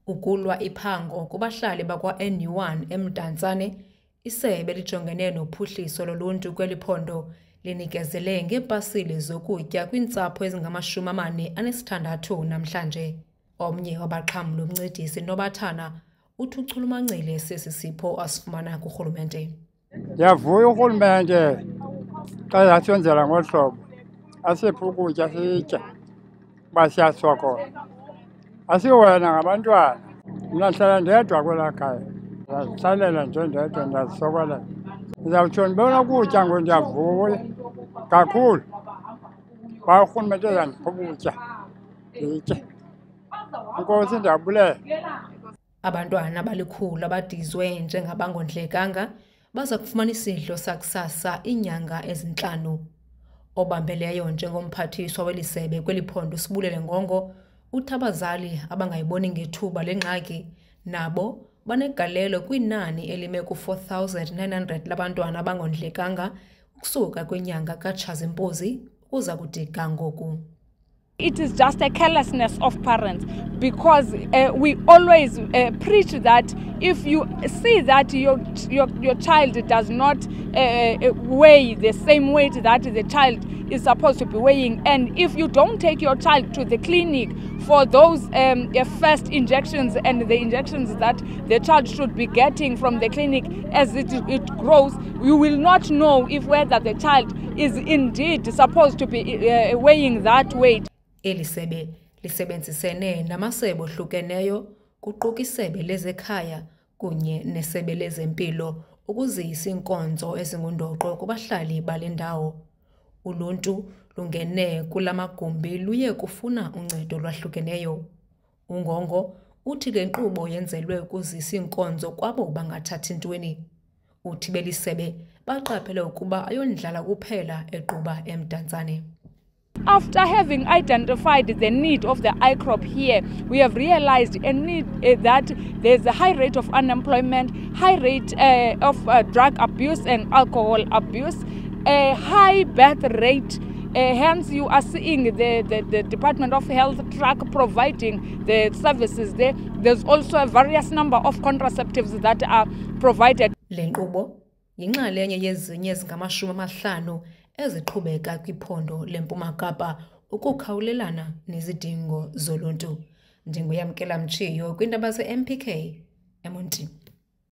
Ukulwa iphango kubahlali bakwa-NU1 eMdantsane, isebe lijongene nophuhliso loluntu kweli phondo linikezele ngeepasile zokutya kwiintsapho ezingama-46 namhlanje. Omnye wabaxhamli umncedisi Nobathana uthi uchulumancile sesi sipho asifumana kurhulumente. Ndiyavuya urhulumente xa yasenzela ngolu hlobo, asiphe ukutya sitye uba siyasokola. Asiwena ngabantwana, mna ndihlala ndedwa kwelaa khaya, ndiyazihlalela nje ndedwa ndiyazisokolela. Ndizawutsho ndibona ukutya ngoku ndiyavuya kakhulu uba urhulumente ezandipha ukutya nditye. Enkosi, ndiyabulela. Abantwana abalikhulu abadizwe njengabangondlekanga baza kufumana isidlo sakusasa iinyanga ezi-5. Obambeleyo njengomphathiswa weli sebe kweli phondo Sibulele Ngongo uthi abazali abangayiboni ngethuba lengxaki nabo banegalelo kwinani elime ku-4,900 labantwana abangondlekanga ukusuka kwinyanga kaTshazimpuzi ukuza kude ngoku. It is just a carelessness of parents, because we always preach that if you see that your child does not weigh the same weight that the child is supposed to be weighing, and if you don't take your child to the clinic for those first injections and the injections that the child should be getting from the clinic as it grows, you will not know if whether the child is indeed supposed to be weighing that weight. Eli sebe lisebenzisene namasebe ohlukeneyo kuquka isebe lezekhaya kunye nesebe lezempilo ukuzisa iinkonzo ezingundoqo kubahlali bale ndawo. Uluntu lungene kula magumbi luye kufuna uncedo lwahlukeneyo. uNgongo uthi le nkqubo yenzelwe ukuzisa iinkonzo kwabo bangathathi ntweni. Uthi belisebe baqaphele ukuba ayondlala kuphela equba eMdantsane. After having identified the need of the ICROP here, we have realized a need that there's a high rate of unemployment, high rate of drug abuse and alcohol abuse, a high birth rate. Hence, you are seeing the Department of Health track providing the services there. There's also a various number of contraceptives that are provided. Le nkqubo yinxalenye yezinye ezingama-50 eziqhubeka kwiphondo leMpuma Kapa ukukhawulelana nezidingo zoluntu. Ndinguyamkela Mtshiyo kwiindaba ze-MPK eMonti.